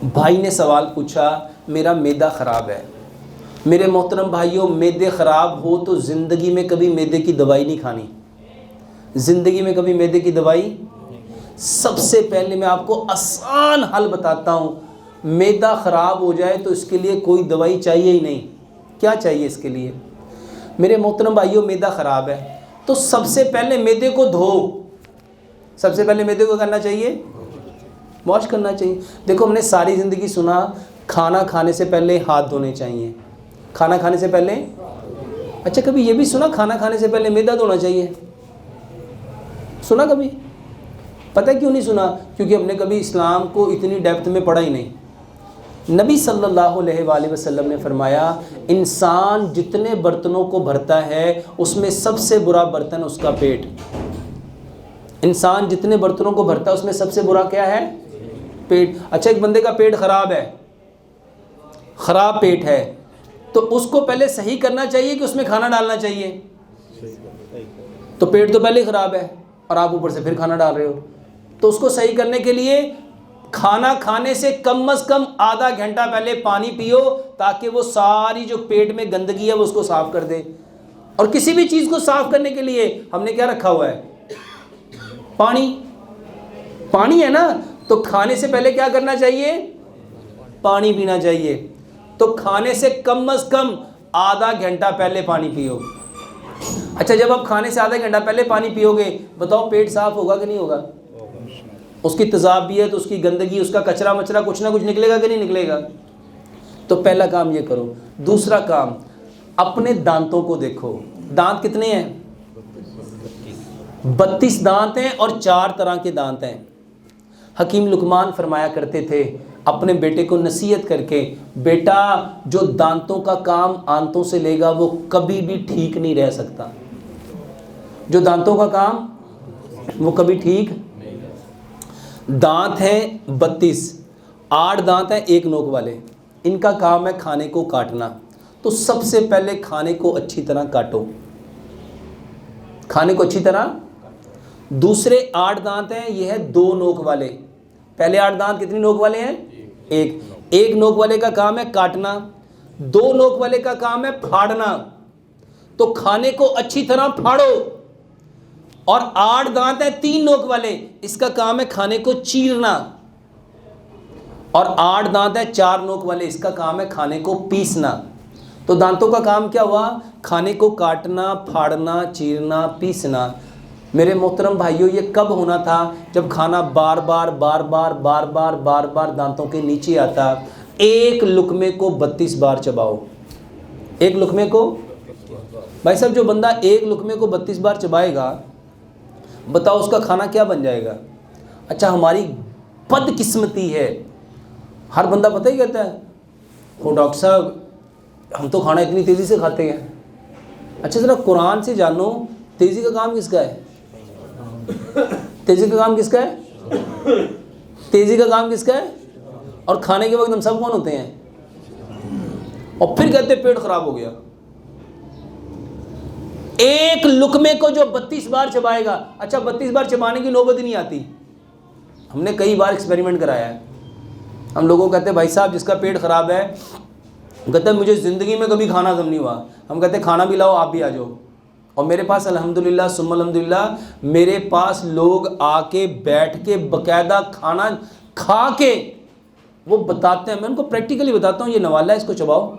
भाई ने सवाल पूछा, मेरा मैदा ख़राब है। मेरे मोहतरम भाइयों, मैदे ख़राब हो तो ज़िंदगी में कभी मैदे की दवाई नहीं खानी, ज़िंदगी में कभी मैदे की दवाई। सबसे पहले मैं आपको आसान हल बताता हूँ, मैदा ख़राब हो जाए तो इसके लिए कोई दवाई चाहिए ही नहीं। क्या चाहिए इसके लिए? मेरे मोहतरम भाइयों, मैदा ख़राब है तो सबसे पहले मैदे को धो, सबसे पहले मैदे को करना चाहिए, वॉश करना चाहिए। देखो, हमने सारी ज़िंदगी सुना खाना खाने से पहले हाथ धोने चाहिए, खाना खाने से पहले। अच्छा, कभी ये भी सुना खाना खाने से पहले मैदा धोना चाहिए? सुना कभी? पता है क्यों नहीं सुना? क्योंकि हमने कभी इस्लाम को इतनी डेप्थ में पढ़ा ही नहीं। नबी सल्लल्लाहु अलैहि वसल्लम ने फरमाया, इंसान जितने बर्तनों को भरता है उसमें सबसे बुरा बर्तन उसका पेट। इंसान जितने बर्तनों को भरता है उसमें सबसे बुरा क्या है? पेट। अच्छा, एक बंदे का पेट ख़राब है, ख़राब पेट है, तो उसको पहले सही करना चाहिए कि उसमें खाना डालना चाहिए? तो पेट तो पहले ही ख़राब है और आप ऊपर से फिर खाना डाल रहे हो, तो उसको सही करने के लिए खाना खाने से कम से कम आधा घंटा पहले पानी पियो, ताकि वो सारी जो पेट में गंदगी है वो उसको साफ़ कर दे। और किसी भी चीज़ को साफ़ करने के लिए हमने क्या रखा हुआ है? पानी। पानी है ना, तो खाने से पहले क्या करना चाहिए? पानी पीना चाहिए। तो खाने से कम आधा घंटा पहले पानी पियो। अच्छा, जब आप खाने से आधा घंटा पहले पानी पियोगे, बताओ पेट साफ होगा कि नहीं होगा? उसकी तेज़ाबियत, उसकी गंदगी, उसका कचरा मचरा कुछ ना कुछ निकलेगा कि नहीं निकलेगा? तो पहला काम ये करो। दूसरा काम, अपने दांतों को देखो। दांत कितने हैं? 32 दांत हैं और 4 तरह के दांत हैं। हकीम लुकमान फरमाया करते थे अपने बेटे को नसीहत करके, बेटा जो दांतों का काम आंतों से लेगा वो कभी भी ठीक नहीं रह सकता। जो दांतों का काम वो कभी ठीक। दांत हैं 32, 8 दांत हैं एक नोक वाले, इनका काम है खाने को काटना। तो सबसे पहले खाने को अच्छी तरह काटो, खाने को अच्छी तरह। दूसरे 8 दांत हैं, ये है 2 नोक वाले। पहले 8 दांत कितनी नोक वाले हैं? एक नोक वाले का काम है काटना, 2 नोक वाले का काम है फाड़ना। तो खाने को अच्छी तरह फाड़ो। और 8 दांत है 3 नोक वाले, इसका काम है खाने को चीरना। और 8 दांत है 4 नोक वाले, इसका काम है खाने को पीसना। तो दांतों का काम क्या हुआ? खाने को काटना, फाड़ना, चीरना, पीसना। मेरे मोहतरम भाइयों, ये कब होना था? जब खाना बार बार दांतों के नीचे आता। एक लुकमे को 32 बार चबाओ। एक लुकमे को, भाई साहब, जो बंदा एक लुकमे को 32 बार चबाएगा, बताओ उसका खाना क्या बन जाएगा? अच्छा, हमारी बदकिस्मती है, हर बंदा पता ही कहता है, हो डॉक्टर साहब हम तो खाना इतनी तेज़ी से खाते हैं। अच्छा, ज़रा कुरान से जानो, तेज़ी का काम किसका है? तेज़ी का काम किसका है? तेज़ी का काम किसका है? और खाने के वक्त हम सब कौन होते हैं? और फिर कहते पेट खराब हो गया। एक लुकमे को जो 32 बार चबाएगा, अच्छा 32 बार चबाने की नौबत ही नहीं आती। हमने कई बार एक्सपेरिमेंट कराया है। हम लोगों को कहते हैं भाई साहब जिसका पेट ख़राब है, कहते हैं मुझे ज़िंदगी में कभी खाना हज़म नहीं हुआ। हम कहते हैं खाना भी लाओ, आप भी आ जाओ। और मेरे पास अल्हम्दुलिल्लाह सुम्मा अल्हम्दुलिल्लाह, मेरे पास लोग आके बैठ के बाकायदा खाना खा के वो बताते हैं। मैं उनको प्रैक्टिकली बताता हूँ, ये नवाला है, इसको चबाओ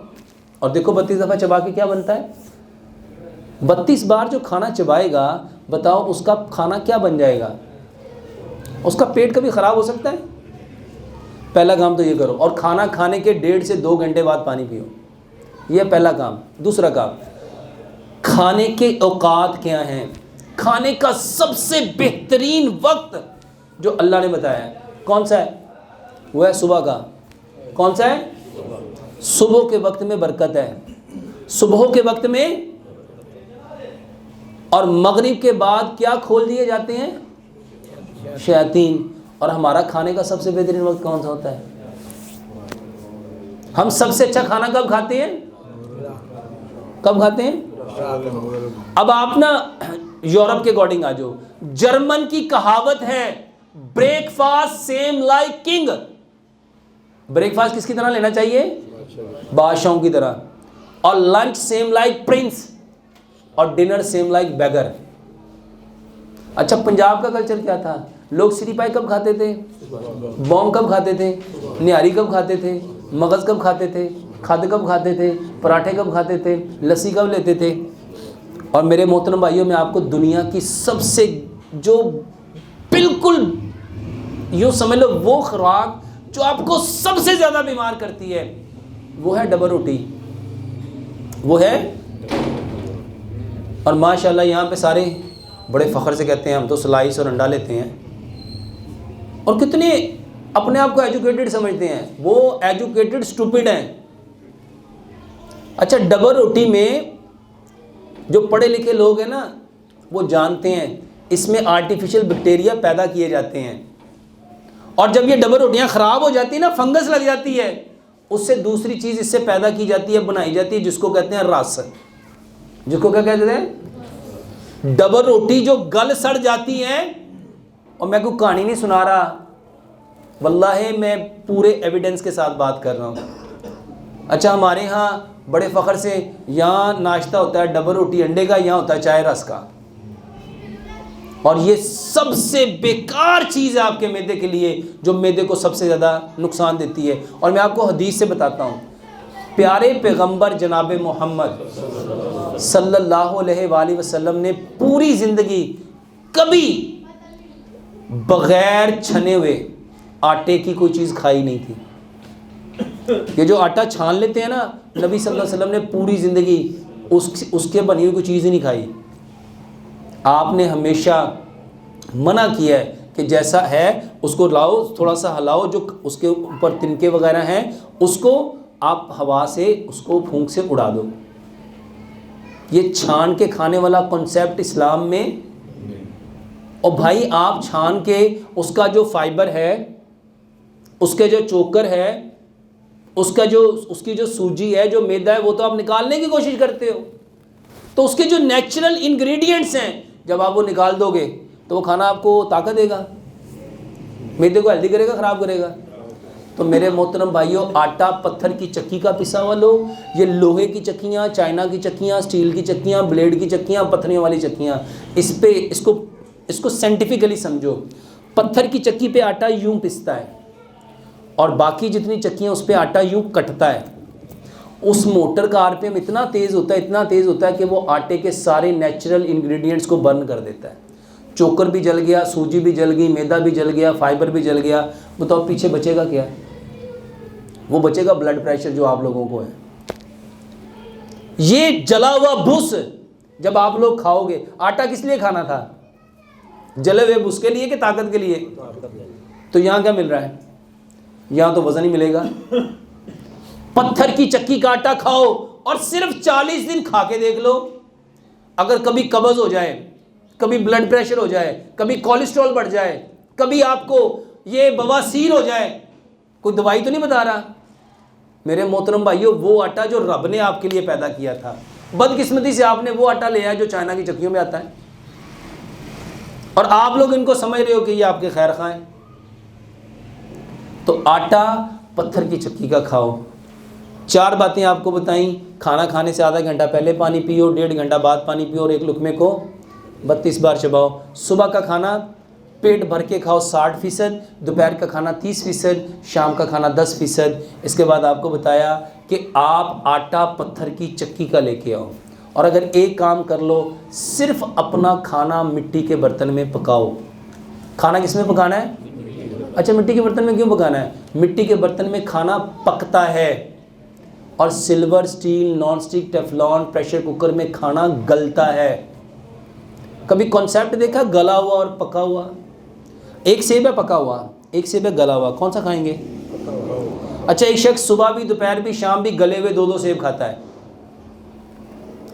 और देखो 32 दफ़ा चबा के क्या बनता है। 32 बार जो खाना चबाएगा, बताओ उसका खाना क्या बन जाएगा? उसका पेट कभी ख़राब हो सकता है? पहला काम तो ये करो। और खाना खाने के 1.5 से 2 घंटे बाद पानी पियो, ये पहला काम। दूसरा काम, खाने के औकात क्या हैं? खाने का सबसे बेहतरीन वक्त जो अल्लाह ने बताया है कौन सा है? वो है सुबह का। कौन सा है? सुबह के वक्त में बरकत है। सुबह के वक्त में और मगरिब के बाद क्या खोल दिए जाते हैं? शयातीन। और हमारा खाने का सबसे बेहतरीन वक्त कौन सा होता है? हम सबसे अच्छा खाना कब खाते हैं? कब खाते हैं? अब आप ना यूरोप के अकॉर्डिंग आ जाओ। जर्मन की कहावत है, breakfast same like king. Breakfast किसकी तरह लेना चाहिए? बादशाहों की तरह। और लंच सेम लाइक प्रिंस और डिनर सेम लाइक बेगर। अच्छा, पंजाब का कल्चर क्या था? लोग सिरी पाई कब खाते थे? बॉम्ब कब खाते थे? निहारी कब खाते थे? मगज़ कब खाते थे? खाद कब खाते थे? पराठे कब खाते थे? लस्सी कब लेते थे? और मेरे मोहतरम भाइयों, मैं आपको दुनिया की सबसे जो बिल्कुल यूँ समझ लो वो खुराक जो आपको सबसे ज़्यादा बीमार करती है, वो है डबल रोटी, वो है। और माशाल्लाह यहाँ पे सारे बड़े फ़ख्र से कहते हैं हम तो स्लाइस और अंडा लेते हैं, और कितने अपने आप को एजुकेटेड समझते हैं। वो एजुकेटेड स्टूपिड हैं। अच्छा, डबल रोटी में जो पढ़े लिखे लोग हैं ना, वो जानते हैं इसमें आर्टिफिशियल बैक्टीरिया पैदा किए जाते हैं, और जब ये डबल रोटियां ख़राब हो जाती है ना, फंगस लग जाती है, उससे दूसरी चीज़ इससे पैदा की जाती है, बनाई जाती है, जिसको कहते हैं रस। जिसको क्या कहते हैं? डबल रोटी जो गल सड़ जाती है। और मैं कोई कहानी नहीं सुना रहा, वल्लाहि मैं पूरे एविडेंस के साथ बात कर रहा हूँ। अच्छा, हमारे यहाँ बड़े फ़ख्र से यहाँ नाश्ता होता है डबल रोटी अंडे का, यहाँ होता है चाय रस का। और ये सबसे बेकार चीज़ है आपके मैदे के लिए, जो मैदे को सबसे ज़्यादा नुकसान देती है। और मैं आपको हदीस से बताता हूँ, प्यारे पैगंबर जनाब मोहम्मद सल्लल्लाहु अलैहि वसल्लम ने पूरी ज़िंदगी कभी बग़ैर छने हुए आटे की कोई चीज़ खाई नहीं थी। ये जो आटा छान लेते हैं ना, नबी सल्लल्लाहु अलैहि वसल्लम ने पूरी ज़िंदगी उसके बनी हुई कोई चीज़ ही नहीं खाई। आपने हमेशा मना किया है कि जैसा है उसको लाओ, थोड़ा सा हिलाओ, जो उसके ऊपर तिनके वगैरह हैं उसको आप हवा से, उसको फूंक से उड़ा दो। ये छान के खाने वाला कॉन्सेप्ट इस्लाम में। और भाई आप छान के उसका जो फाइबर है, उसके जो चोकर है, उसकी जो सूजी है, जो मैदा है, वो तो आप निकालने की कोशिश करते हो। तो उसके जो नेचुरल इंग्रेडिएंट्स हैं, जब आप वो निकाल दोगे तो वो खाना आपको ताकत देगा, मैदे को हेल्दी करेगा, ख़राब करेगा। तो मेरे मोहतरम भाइयों, आटा पत्थर की चक्की का पिसा हुआ लो, ये लोहे की चक्कियाँ, चाइना की चक्कियाँ, स्टील की चक्कियाँ, ब्लेड की चक्कियाँ, पत्थरियों वाली चक्कियाँ, इसको साइंटिफिकली समझो। पत्थर की चक्की पे आटा यूँ पिसता है और बाकी जितनी चक्कियाँ उस पर आटा यूँ कटता है। उस मोटर का आरपीएम इतना तेज़ होता है कि वो आटे के सारे नेचुरल इंग्रेडिएंट्स को बर्न कर देता है। चोकर भी जल गया, सूजी भी जल गई, मैदा भी जल गया, फाइबर भी जल गया। बताओ पीछे बचेगा क्या? वो बचेगा ब्लड प्रेशर जो आप लोगों को है। ये जला हुआ भूस जब आप लोग खाओगे, आटा किस लिए खाना था? जले हुए भूस के लिए कि ताकत के लिए? तो यहाँ क्या मिल रहा है? यहाँ तो वजन ही मिलेगा। पत्थर की चक्की का आटा खाओ और सिर्फ 40 दिन खा के देख लो, अगर कभी कब्ज हो जाए, कभी ब्लड प्रेशर हो जाए, कभी कोलेस्ट्रॉल बढ़ जाए, कभी आपको ये बवासीर हो जाए, कोई दवाई तो नहीं बता रहा। मेरे मोहतरम भाइयों, वो आटा जो रब ने आपके लिए पैदा किया था, बदकिस्मती से आपने वो आटा ले आया जो चाइना की चक्कियों में आता है, और आप लोग इनको समझ रहे हो कि ये आपके खैर खाएं। तो आटा पत्थर की चक्की का खाओ। 4 बातें आपको बताई। खाना खाने से आधा घंटा पहले पानी पियो, 1.5 घंटा बाद पानी पियो, और एक लुकमे को 32 बार चबाओ। सुबह का खाना पेट भर के खाओ 60%, दोपहर का खाना 30%, शाम का खाना 10%। इसके बाद आपको बताया कि आप आटा पत्थर की चक्की का लेके आओ, और अगर एक काम कर लो, सिर्फ अपना खाना मिट्टी के बर्तन में पकाओ। खाना किस में पकाना है? अच्छा, मिट्टी के बर्तन में क्यों पकाना है? मिट्टी के बर्तन में खाना पकता है, और silver, steel, non stick, Teflon, pressure cooker में खाना गलता है। कभी कॉन्सेप्ट देखा गला हुआ और पका हुआ? एक सेब है पका हुआ, एक सेब है गला हुआ, कौन सा खाएंगे? अच्छा, एक शख्स सुबह भी, दोपहर भी, शाम भी गले हुए 2-2 सेब खाता है,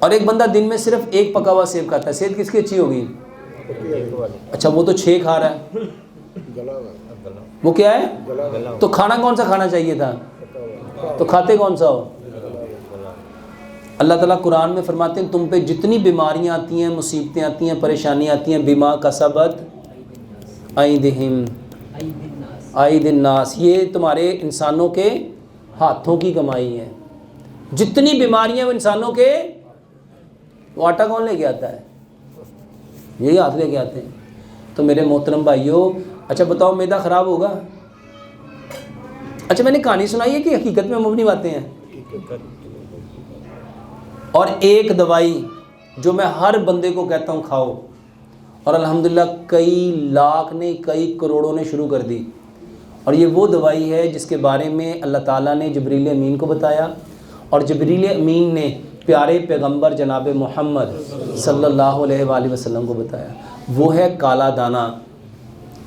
और एक बंदा दिन में सिर्फ एक पका हुआ सेब खाता है। सेहत किसकी अच्छी होगी? अच्छा, वो तो 6 खा रहा है, वो क्या है? तो खाना कौन सा खाना चाहिए था? तो खाते कौन सा हो? अल्लाह ताला कुरान में फरमाते हैं, तुम पे जितनी बीमारियां आती हैं, मुसीबतें आती हैं, परेशानियां आती हैं, बिमा कसबत ऐदिहिम, आई दिन नास, ये तुम्हारे इंसानों के हाथों की कमाई है। जितनी बीमारियां वो इंसानों के, वो आटा कौन लेके आता है? यही हाथ लेके आते हैं। तो मेरे मोहतरम भाइयों, अच्छा बताओ मैदा ख़राब होगा? अच्छा मैंने कहानी सुनाई है कि हकीकत में मुबनी बातें हैं? और एक दवाई जो मैं हर बंदे को कहता हूँ खाओ, और अल्हम्दुलिल्लाह कई लाख ने, कई करोड़ों ने शुरू कर दी। और ये वो दवाई है जिसके बारे में अल्लाह ताला ने जिब्रील अमीन को बताया, और जिब्रील अमीन ने प्यारे पैगंबर जनाब मोहम्मद सल्लल्लाहु अलैहि वसल्लम को बताया। वो है काला दाना।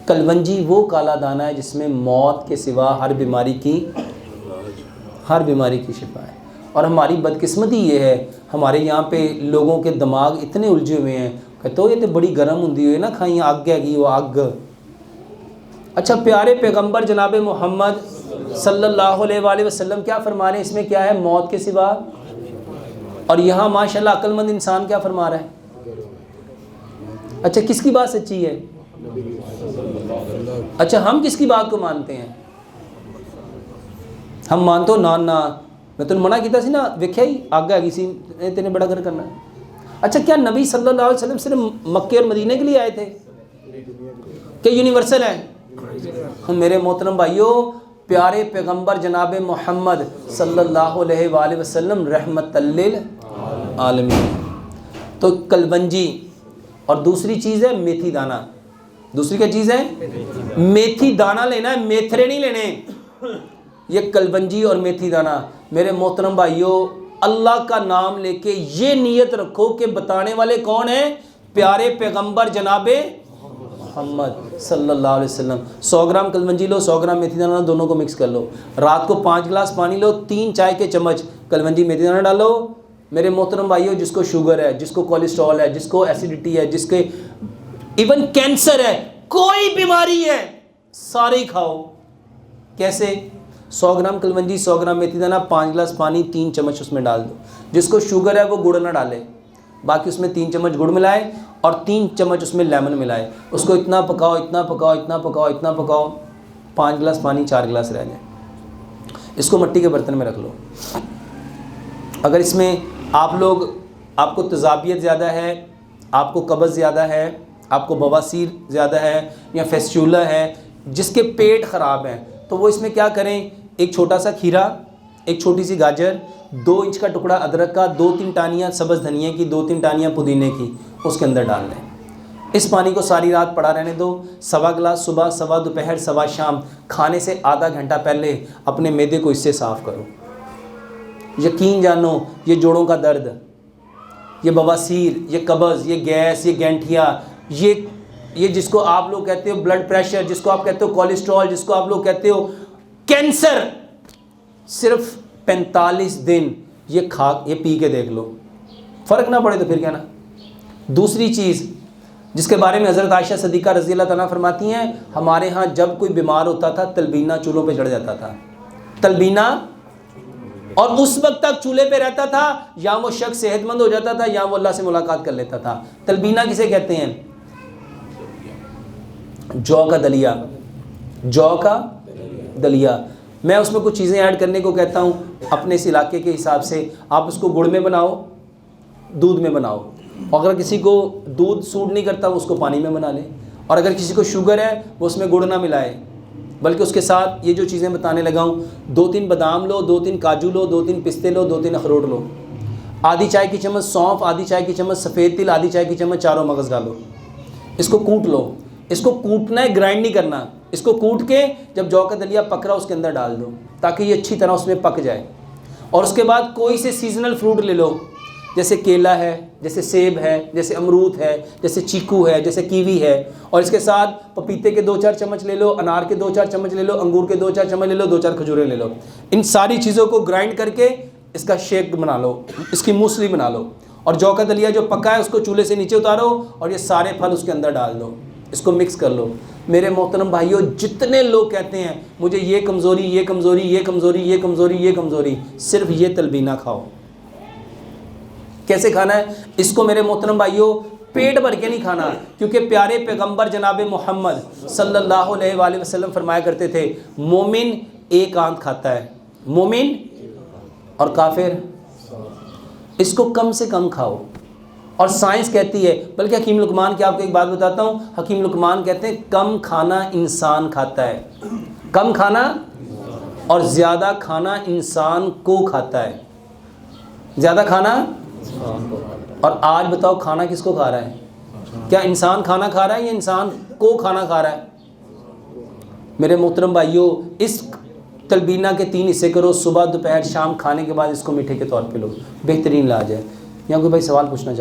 कलवंजी वो काला दाना है जिसमें मौत के सिवा हर बीमारी की शिफा है। और हमारी बदकिस्मती ये है, हमारे यहाँ पे लोगों के दिमाग इतने उलझे हुए हैं, कहते हो ये तो बड़ी गर्म होंदी हुई ना खाई, आग हैगी वो आग। अच्छा प्यारे पैगंबर जनाब मोहम्मद सल्लल्लाहु अलैहि वसल्लम क्या फरमा रहे हैं? इसमें क्या है? मौत के सिवा। और यहाँ माशाल्लाह अक्लमंद इंसान क्या फरमा रहा है? अच्छा किसकी बात सच्ची है? अच्छा हम किसकी बात को मानते हैं? हम मानते हो ना ना, मैं तुम मना किया सी ना, वेख्या ही आग हैगी सी, तेने बड़ा घर करना है। अच्छा क्या नबी सल्लल्लाहु अलैहि वसल्लम सिर्फ मक्के और मदीने के लिए आए थे? क्या यूनिवर्सल है? हम मेरे मोहतरम भाइयों, प्यारे पैगंबर जनाब मोहम्मद सल्लल्लाहु अलैहि वसल्लम रहमतल लिल आलमीन। तो कलवंजी, और दूसरी चीज़ है मेथी दाना। दूसरी क्या चीज़ है? मेथी दाना लेना है, मेथरे नहीं लेने। ये कलवंजी और मेथी दाना। मेरे मोहतरम भाइयों, अल्लाह का नाम लेके ये नीयत रखो कि बताने वाले कौन है? प्यारे पैगंबर जनाबे मोहम्मद सल्लल्लाहु अलैहि वसल्लम। 100 ग्राम कलवंजी लो, 100 ग्राम मेथी दाना, दोनों को मिक्स कर लो। रात को 5 गिलास पानी लो, 3 चाय के चम्मच कलवंजी मेथी दाना डालो। मेरे मोहतरम भाइयों, जिसको शुगर है, जिसको कोलेस्ट्रॉल है, जिसको एसिडिटी है, जिसके इवन कैंसर है, कोई बीमारी है, सारे ही खाओ। कैसे? 100 ग्राम कलवंजी, 100 ग्राम मेथी दाना, 5 गिलास पानी, 3 चम्मच उसमें डाल दो। जिसको शुगर है वो गुड़ ना डाले, बाकी उसमें 3 चम्मच गुड़ मिलाए और 3 चम्मच उसमें लेमन मिलाए। उसको इतना पकाओ, इतना पकाओ, इतना पकाओ, इतना पकाओ, 5 गिलास पानी, 4 गिलास रह जाए। इसको मिट्टी के बर्तन में रख लो। अगर इसमें आपको तेज़ाबियत ज़्यादा है, आपको कब्ज़ ज़्यादा है, आपको बवासीर ज़्यादा है, या फेस्चूला है, जिसके पेट ख़राब है, तो वो इसमें क्या करें? एक छोटा सा खीरा, एक छोटी सी गाजर, 2 इंच का टुकड़ा अदरक का, 2-3 टानियाँ सब्ज़ धनिया की, 2-3 टानियाँ पुदीने की, उसके अंदर डाल लें। इस पानी को सारी रात पड़ा रहने दो। 1.25 गिलास सुबह, 1.25 दोपहर, 1.25 शाम, खाने से आधा घंटा पहले अपने मैदे को इससे साफ़ करो। यकीन जानो, ये जोड़ों का दर्द, ये बवासीर, ये कब्ज़, ये गैस, ये गैंठिया, ये जिसको आप लोग कहते हो ब्लड प्रेशर, जिसको आप कहते हो कोलेस्ट्रॉल, जिसको आप लोग कहते हो कैंसर, सिर्फ 45 दिन ये पी के देख लो, फ़र्क ना पड़े तो फिर क्या ना। दूसरी चीज़ जिसके बारे में हज़रत आयशा सदीक़ा रज़ी अल्लाह तआला फरमाती हैं, हमारे यहाँ जब कोई बीमार होता था तलबीना चूल्हों पे चढ़ जाता था, तलबीना, और उस वक्त तक चूल्हे पे रहता था, या वो शख्स सेहतमंद हो जाता था या वो अल्लाह से मुलाकात कर लेता था। तलबीना किसे कहते हैं? जौ का दलिया, जौ का दलिया। मैं उसमें कुछ चीज़ें ऐड करने को कहता हूँ अपने इस इलाके के हिसाब से। आप उसको गुड़ में बनाओ, दूध में बनाओ, और अगर किसी को दूध सूट नहीं करता वो उसको पानी में बना ले, और अगर किसी को शुगर है वो उसमें गुड़ ना मिलाए, बल्कि उसके साथ ये जो चीज़ें बताने लगा हूँ, 2-3 बादाम लो, 2-3 काजू लो, 2-3 पिस्ते लो, 2-3 अखरोट लो, आधी चाय की चम्मच सौंफ, आधी चाय की चम्मच सफ़ेद तिल, आधी चाय की चम्मच चारों मगज़ डालो। इसको कूट लो। इसको कूटना है, ग्राइंड नहीं करना। इसको कूट के जब जौ का दलिया पक रहा उसके अंदर डाल दो, ताकि ये अच्छी तरह उसमें पक जाए। और उसके बाद कोई से सीजनल फ्रूट ले लो, जैसे केला है, जैसे सेब है, जैसे अमरूद है, जैसे चीकू है, जैसे कीवी है, और इसके साथ पपीते के 2-4 चम्मच ले लो, अनार के 2-4 चम्मच ले लो, अंगूर के 2-4 चम्मच ले लो, 2-4 खजूरें ले लो। इन सारी चीज़ों को ग्राइंड करके इसका शेक बना लो, इसकी मूसली बना लो, और जौ का दलिया जो पका है उसको चूल्हे से नीचे उतारो और ये सारे फल उसके अंदर डाल दो, इसको मिक्स कर लो। मेरे मोहतरम भाइयों, जितने लोग कहते हैं मुझे ये कमज़ोरी, ये कमज़ोरी, ये कमज़ोरी, ये कमज़ोरी, ये कमज़ोरी, सिर्फ ये तलबीना खाओ। कैसे खाना है इसको? मेरे मोहतरम भाइयों, पेट भर के नहीं खाना, क्योंकि प्यारे पैगंबर जनाब मोहम्मद सल्लल्लाहु अलैहि वसल्लम फरमाया करते थे, मोमिन एक आंत खाता है, मोमिन, और काफिर इसको कम से कम खाओ। और साइंस कहती है, बल्कि हकीम लुकमान की आपको एक बात बताता हूँ, हकीम लुकमान कहते हैं कम खाना इंसान खाता है, कम खाना, और ज़्यादा खाना इंसान को खाता है, ज़्यादा खाना। और आज बताओ खाना किसको खा रहा है? क्या इंसान खाना खा रहा है या इंसान को खाना खा रहा है? मेरे मोहतरम भाइयों, इस तलबीना के 3 हिस्से करो, सुबह दोपहर शाम, खाने के बाद इसको मीठे के तौर पे लो, बेहतरीन इलाज है। यहाँ कोई भाई सवाल पूछना चाह रहे हैं?